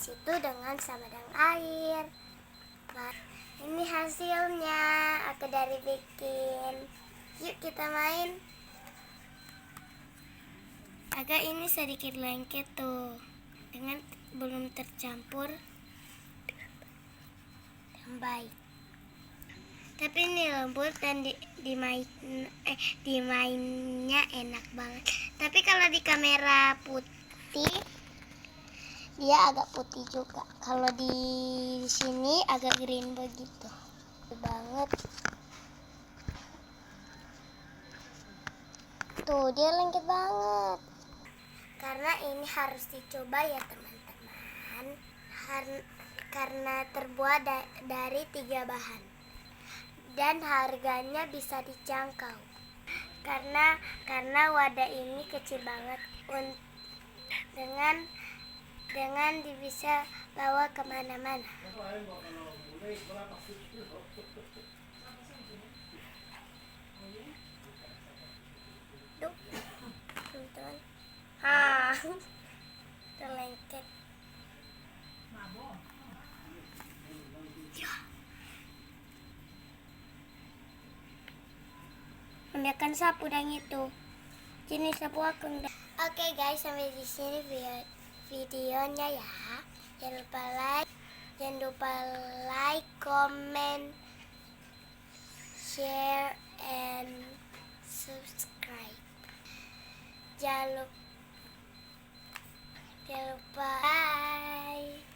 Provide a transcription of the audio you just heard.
situ dengan sabadang air. Nah, ini hasilnya aku dari bikin. Yuk kita main. Agak ini sedikit lengket tuh, dengan belum tercampur yang baik. Tapi ini lembut dan dimainnya enak banget. Tapi kalau di kamera putih, dia agak putih juga. Kalau di sini agak green begitu. Banget. Tuh, dia lengket banget. Karena ini harus dicoba ya teman-teman. Karena terbuat dari 3 bahan. Dan harganya bisa dijangkau. Karena wadah ini kecil banget. Dengan bisa bawa kemana-mana. Duh, teman-teman. Terlengket. Ambilkan sapu dan itu. Jenis sapu aku. Oke guys, sampai di sini videonya ya. Jangan lupa like, comment, share, and subscribe. Jangan lupa. Bye.